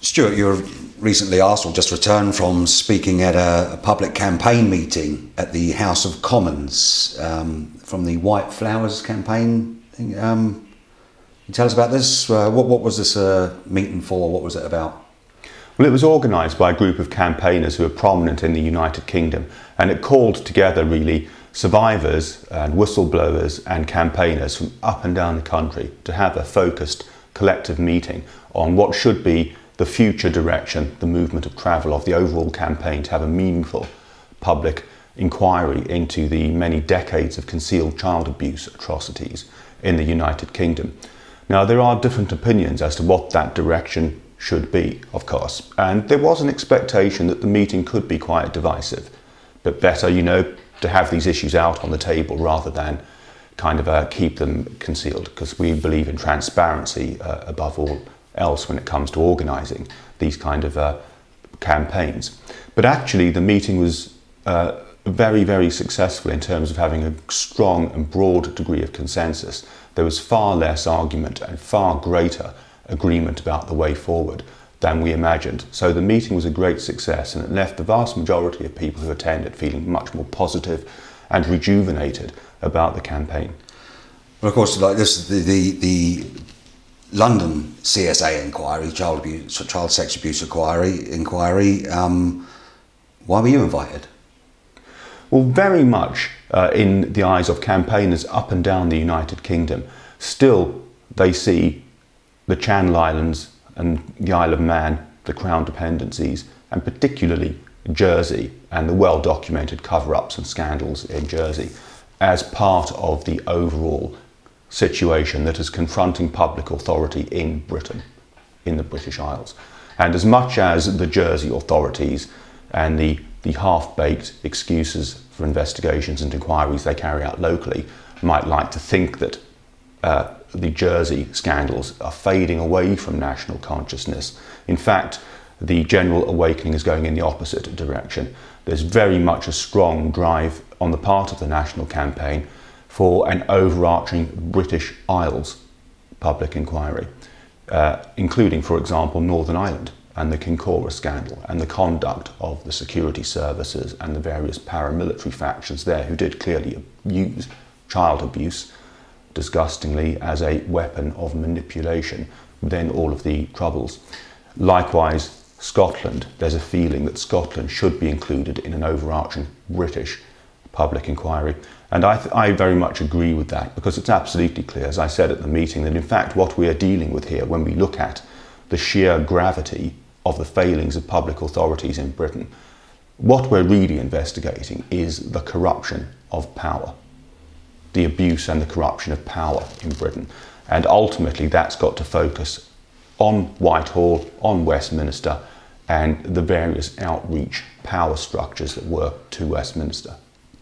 Stuart, you were recently asked or just returned from speaking at a public campaign meeting at the House of Commons from the White Flowers campaign. Can you tell us about this? What was this meeting for? What was it about? Well, it was organised by a group of campaigners who are prominent in the United Kingdom, and it called together really survivors and whistleblowers and campaigners from up and down the country to have a focused collective meeting on what should be the future direction, the movement of travel of the overall campaign, to have a meaningful public inquiry into the many decades of concealed child abuse atrocities in the United Kingdom. Now, there are different opinions as to what that direction should be, of course, and there was an expectation that the meeting could be quite divisive, but better, to have these issues out on the table rather than kind of keep them concealed, because we believe in transparency above all else when it comes to organising these kind of campaigns. But actually the meeting was very, very successful in terms of having a strong and broad degree of consensus. There was far less argument and far greater agreement about the way forward than we imagined. So the meeting was a great success, and it left the vast majority of people who attended feeling much more positive and rejuvenated about the campaign. Well, of course, like this, the London CSA inquiry, child sex abuse inquiry. Why were you invited? Well, very much in the eyes of campaigners up and down the United Kingdom, still they see the Channel Islands and the Isle of Man, the Crown dependencies, and particularly Jersey and the well-documented cover-ups and scandals in Jersey as part of the overall situation that is confronting public authority in Britain, in the British Isles. And as much as the Jersey authorities and the half-baked excuses for investigations and inquiries they carry out locally might like to think that the Jersey scandals are fading away from national consciousness, in fact, the general awakening is going in the opposite direction. There's very much a strong drive on the part of the national campaign for an overarching British Isles public inquiry, including, for example, Northern Ireland and the Kincora scandal and the conduct of the security services and the various paramilitary factions there who did clearly use child abuse disgustingly as a weapon of manipulation within all of the troubles. Likewise, Scotland, there's a feeling that Scotland should be included in an overarching British public inquiry. And I very much agree with that, because it's absolutely clear, as I said at the meeting, that in fact what we are dealing with here, when we look at the sheer gravity of the failings of public authorities in Britain, what we're really investigating is the corruption of power, the abuse and the corruption of power in Britain. And ultimately that's got to focus on Whitehall, on Westminster, and the various outreach power structures that work to Westminster.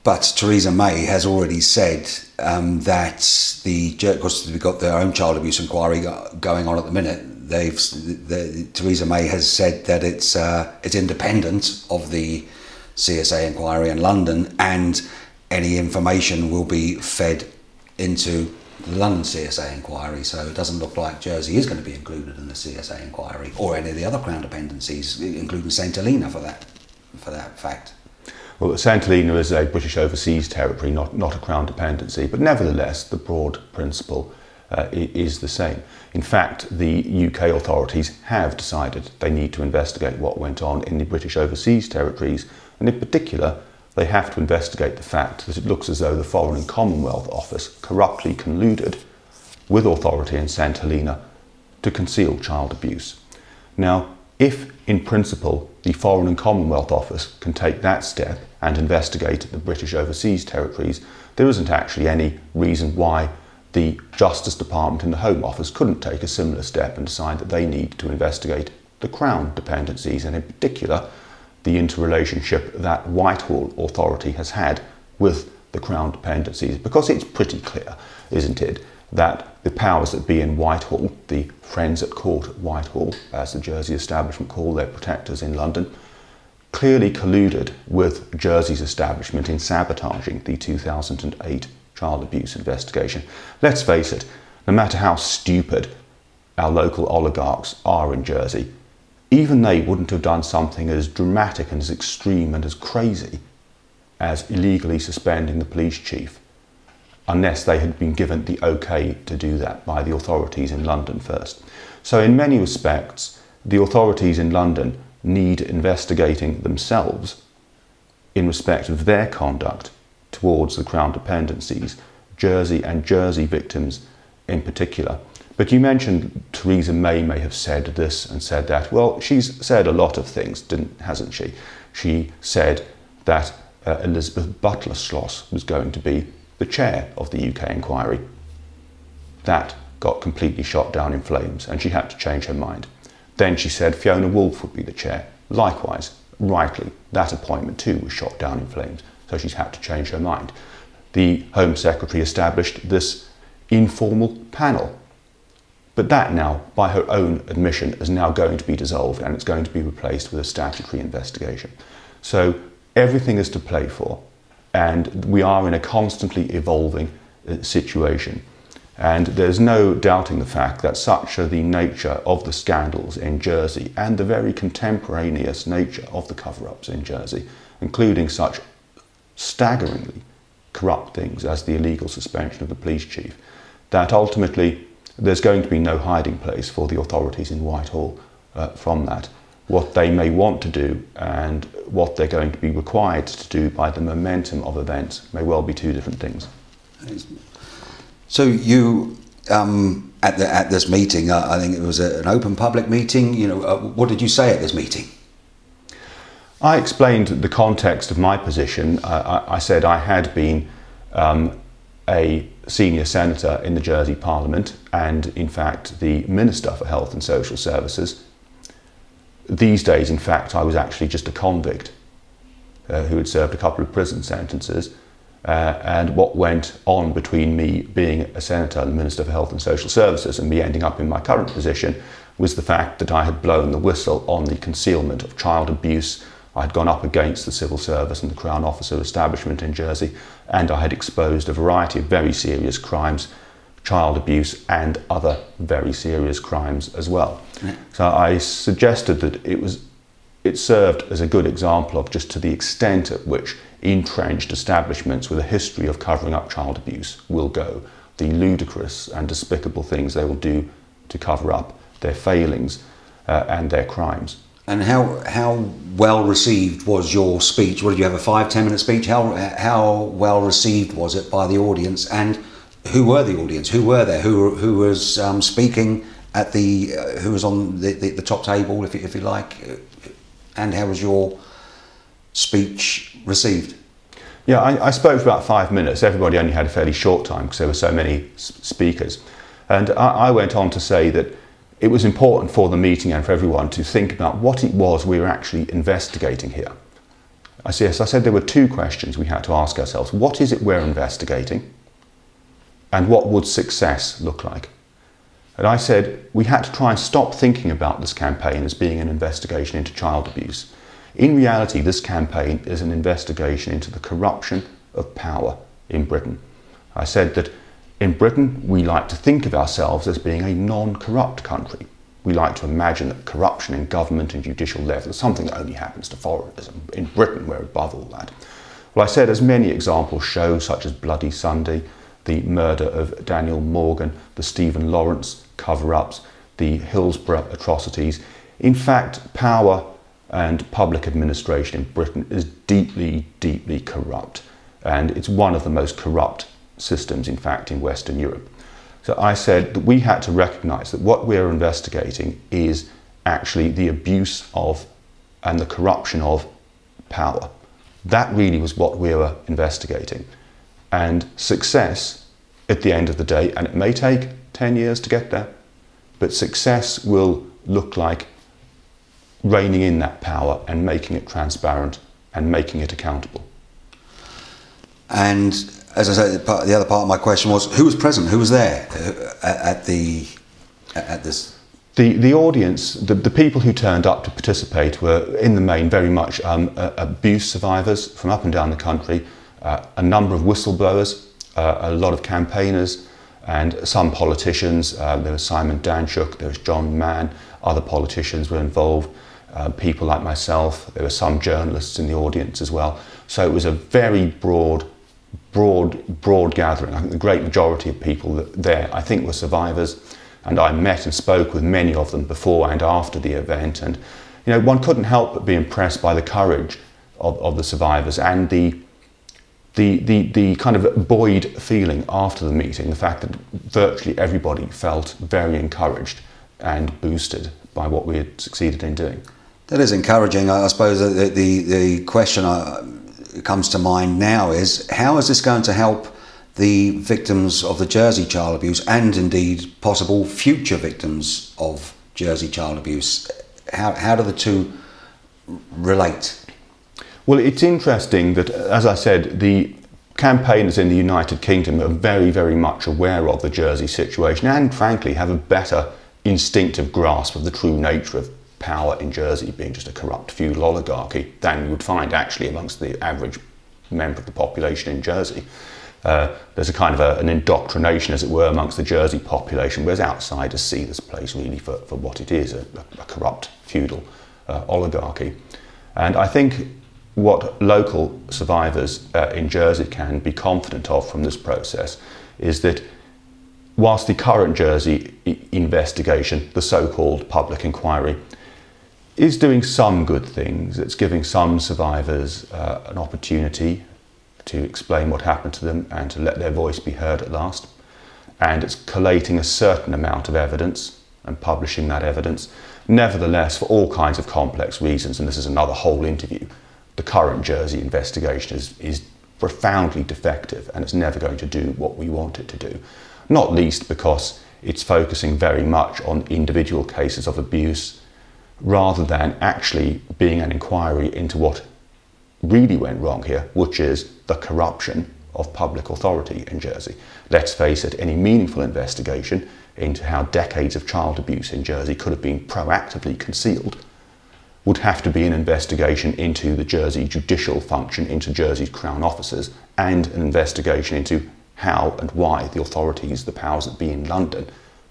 But Theresa May has already said that of course we've got their own child abuse inquiry going on at the minute. Theresa May has said that it's independent of the CSA inquiry in London, and any information will be fed into the London CSA inquiry. So it doesn't look like Jersey is going to be included in the CSA inquiry, or any of the other Crown dependencies, including St Helena for that fact. Well, St Helena is a British overseas territory, not a Crown dependency, but nevertheless the broad principle is the same. In fact, the UK authorities have decided they need to investigate what went on in the British overseas territories, and in particular they have to investigate the fact that it looks as though the Foreign and Commonwealth Office corruptly colluded with authority in St Helena to conceal child abuse. Now, if in principle the Foreign and Commonwealth Office can take that step and investigate the British overseas territories, there isn't actually any reason why the Justice Department and the Home Office couldn't take a similar step and decide that they need to investigate the Crown dependencies, and in particular the interrelationship that Whitehall Authority has had with the Crown dependencies, because it's pretty clear, isn't it, that the powers that be in Whitehall, the friends at court at Whitehall, as the Jersey establishment call their protectors in London, clearly colluded with Jersey's establishment in sabotaging the 2008 child abuse investigation. Let's face it, no matter how stupid our local oligarchs are in Jersey, even they wouldn't have done something as dramatic and as extreme and as crazy as illegally suspending the police chief unless they had been given the okay to do that by the authorities in London first. So in many respects, the authorities in London need investigating themselves in respect of their conduct towards the Crown dependencies, Jersey and Jersey victims in particular. But you mentioned Theresa May have said this and said that. Well, she's said a lot of things, hasn't she? She said that Elizabeth Butler-Schloss was going to be the chair of the UK inquiry. That got completely shot down in flames and she had to change her mind. Then she said Fiona Woolf would be the chair. Likewise, rightly, that appointment too was shot down in flames, so she's had to change her mind. The Home Secretary established this informal panel. But that now, by her own admission, is now going to be dissolved and it's going to be replaced with a statutory investigation. So everything is to play for, and we are in a constantly evolving situation. And there's no doubting the fact that such are the nature of the scandals in Jersey and the very contemporaneous nature of the cover-ups in Jersey, including such staggeringly corrupt things as the illegal suspension of the police chief, that ultimately there's going to be no hiding place for the authorities in Whitehall from that. What they may want to do and what they're going to be required to do by the momentum of events may well be two different things. So you, at this meeting, I think it was an open public meeting, what did you say at this meeting? I explained the context of my position. I said I had been a senior senator in the Jersey Parliament and, in fact, the Minister for Health and Social Services. These days, in fact, I was actually just a convict who had served a couple of prison sentences. And what went on between me being a senator and the Minister for Health and Social Services and me ending up in my current position was the fact that I had blown the whistle on the concealment of child abuse. I had gone up against the civil service and the Crown officer establishment in Jersey, and I had exposed a variety of very serious crimes, child abuse and other very serious crimes as well. So I suggested that it served as a good example of just to the extent at which entrenched establishments with a history of covering up child abuse will go, the ludicrous and despicable things they will do to cover up their failings and their crimes. And how well received was your speech? What did you have, a 5-10 minute speech? How well received was it by the audience? And who were the audience? Who were there? Who was speaking at who was on the top table, if you like? And how was your speech received? Yeah, I spoke for about 5 minutes. Everybody only had a fairly short time because there were so many speakers. And I went on to say that it was important for the meeting and for everyone to think about what it was we were actually investigating here. I said there were two questions we had to ask ourselves. What is it we're investigating? And what would success look like? And I said we had to try and stop thinking about this campaign as being an investigation into child abuse. In reality, this campaign is an investigation into the corruption of power in Britain. I said that in Britain, we like to think of ourselves as being a non-corrupt country. We like to imagine that corruption in government and judicial level is something that only happens to foreigners. In Britain, we're above all that. Well, I said as many examples show, such as Bloody Sunday, the murder of Daniel Morgan, the Stephen Lawrence cover-ups, the Hillsborough atrocities. In fact, power and public administration in Britain is deeply, deeply corrupt. And it's one of the most corrupt systems, in fact, in Western Europe. So I said that we had to recognise that what we're investigating is actually the abuse of and the corruption of power. That really was what we were investigating. And success at the end of the day, and it may take 10 years to get there, but success will look like reining in that power and making it transparent and making it accountable. And as I said, the other part of my question was, who was present? Who was there at this? The audience, the people who turned up to participate were, in the main, very much abuse survivors from up and down the country, a number of whistleblowers, a lot of campaigners, and some politicians. There was Simon Danczuk, there was John Mann, other politicians were involved, people like myself. There were some journalists in the audience as well. So it was a very broad gathering. I think the great majority of people there, I think, were survivors, and I met and spoke with many of them before and after the event. And you know, one couldn't help but be impressed by the courage of the survivors and the kind of buoyed feeling after the meeting, the fact that virtually everybody felt very encouraged and boosted by what we had succeeded in doing. That is encouraging. I suppose the question comes to mind now is, how is this going to help the victims of the Jersey child abuse and indeed possible future victims of Jersey child abuse? How do the two relate? Well, it's interesting that, as I said, the campaigners in the United Kingdom are very, very much aware of the Jersey situation and, frankly, have a better instinctive grasp of the true nature of power in Jersey being just a corrupt feudal oligarchy than you would find actually amongst the average member of the population in Jersey. There's a kind of an indoctrination, as it were, amongst the Jersey population, whereas outsiders see this place really for what it is, a corrupt feudal oligarchy. And I think what local survivors in Jersey can be confident of from this process is that whilst the current Jersey investigation, the so-called public inquiry, is doing some good things, it's giving some survivors an opportunity to explain what happened to them and to let their voice be heard at last, and it's collating a certain amount of evidence and publishing that evidence. Nevertheless, for all kinds of complex reasons, and this is another whole interview, the current Jersey investigation is profoundly defective, and it's never going to do what we want it to do. Not least because it's focusing very much on individual cases of abuse rather than actually being an inquiry into what really went wrong here, which is the corruption of public authority in Jersey. Let's face it, any meaningful investigation into how decades of child abuse in Jersey could have been proactively concealed would have to be an investigation into the Jersey judicial function, into Jersey's Crown officers, and an investigation into how and why the authorities, the powers that be in London,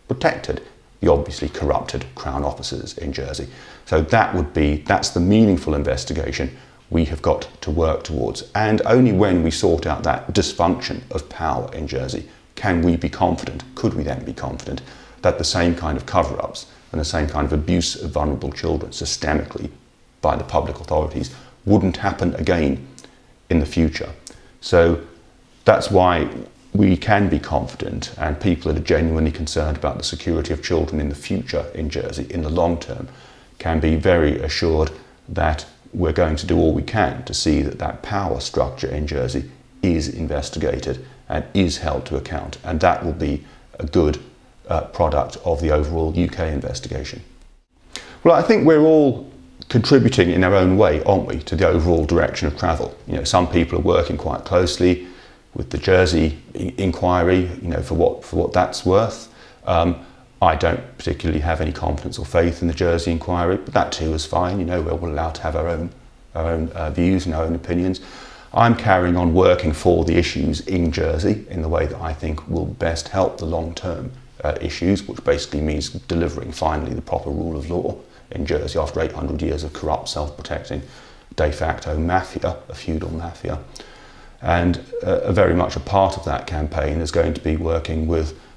protected the obviously corrupted Crown officers in Jersey. So that's the meaningful investigation we have got to work towards. And only when we sort out that dysfunction of power in Jersey can we be confident, could we then be confident, that the same kind of cover-ups and the same kind of abuse of vulnerable children systemically by the public authorities wouldn't happen again in the future. So that's why we can be confident, and people that are genuinely concerned about the security of children in the future in Jersey, in the long term, can be very assured that we're going to do all we can to see that that power structure in Jersey is investigated and is held to account, and that will be a good product of the overall UK investigation. Well, I think we're all contributing in our own way, aren't we, to the overall direction of travel. You know, some people are working quite closely with the Jersey inquiry, you know, for what that's worth. I don't particularly have any confidence or faith in the Jersey inquiry, but that too is fine. You know, we're all allowed to have our own views and our own opinions. I'm carrying on working for the issues in Jersey in the way that I think will best help the long-term issues, which basically means delivering finally the proper rule of law in Jersey after 800 years of corrupt, self-protecting, de facto mafia, a feudal mafia. And very much a part of that campaign is going to be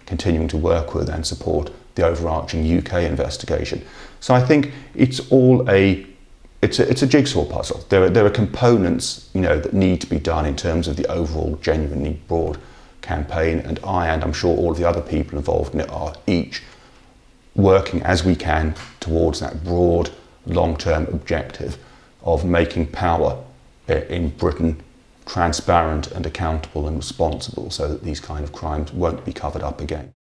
continuing to work with and support the overarching UK investigation. So I think it's all it's a jigsaw puzzle. There are components, you know, that need to be done in terms of the overall genuinely broad campaign, and I'm sure all of the other people involved in it are each working as we can towards that broad long-term objective of making power in Britain transparent and accountable and responsible so that these kind of crimes won't be covered up again.